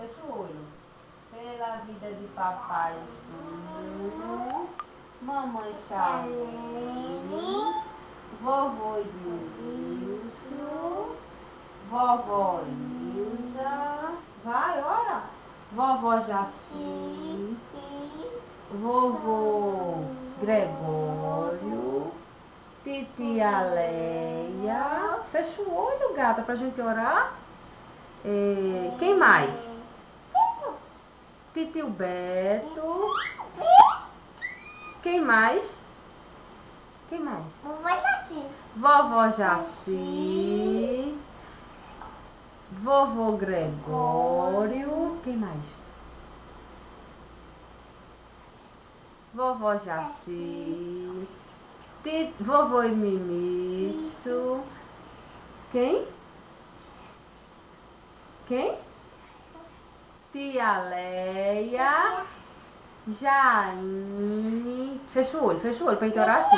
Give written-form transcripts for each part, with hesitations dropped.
Fecha o olho. Pela vida de papai Júnior, mamãe Charlene, vovô Edmilson, vovó Ilza, vai, ora, vovó Jaci, vovô Gregório, titia Leia. Fecha o olho, gata, pra gente orar. Quem mais? Titio Beto. Quem mais? Quem mais? Vovó Jaci. Vovô Gregório. Quem mais? Vovó Jaci. Vovô Mimiço. Quem? Quem? Tia Leia. Jaine. Fecha o olho pra gente orar assim.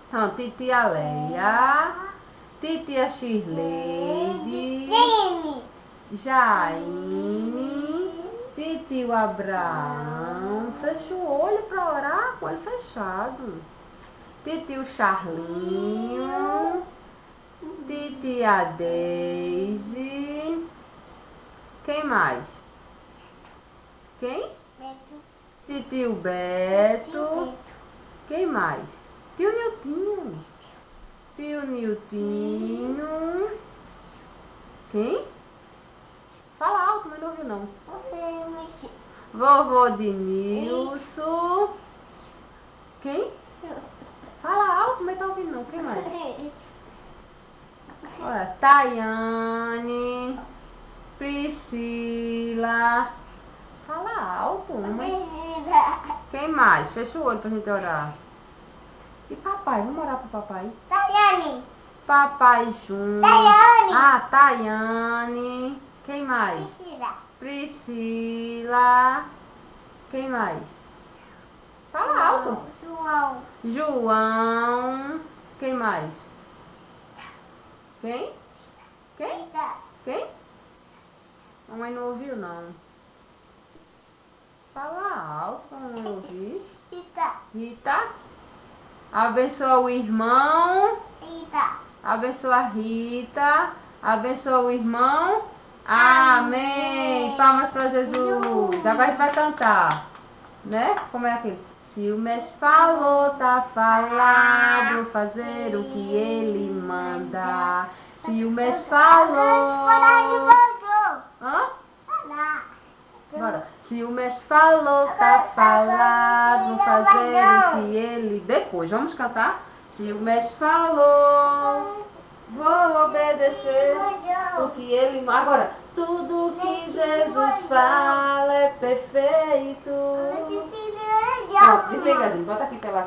Então, titia Leia. Titia Shirley. Jaine. Titio Abraão. Fecha o olho pra orar com ele fechado. Titio Charlinho. Titia Deise. Quem mais? Quem? Titio Beto. Quem mais? Tio Niltinho. Tio Niltinho. Quem? Fala alto, mas não ouviu não. Vovô Denilson. Quem? Fala alto, mas tá ouvindo não. Quem mais? Olha, Tayane. Priscila. Fala alto, mas... Quem mais? Fecha o olho pra gente orar. E papai? Vamos orar pro papai? Tayane. Papai Júnior. Tayane. Ah, Tayane. Quem mais? Priscila. Quem mais? Fala alto. João. Quem mais? Quem? Quem? Quem? Mamãe não ouviu não. Fala alto pra mamãe ouvir. Rita. Abençoa o irmão. Abençoa a Rita. Abençoa o irmão. Amém. Palmas para Jesus. Agora a gente vai cantar. Né? Como é aquele? Se o mestre falou, tá falado. Fazer o que ele manda. Se o mestre falou. Hã? Bora. Se o mestre falou, tá falado. Fazer o que ele... Depois, vamos cantar? Se o mestre falou, vou obedecer o que ele... Agora, tudo que Jesus fala é perfeito. Pronto, desliga, gente. Bota aqui pela...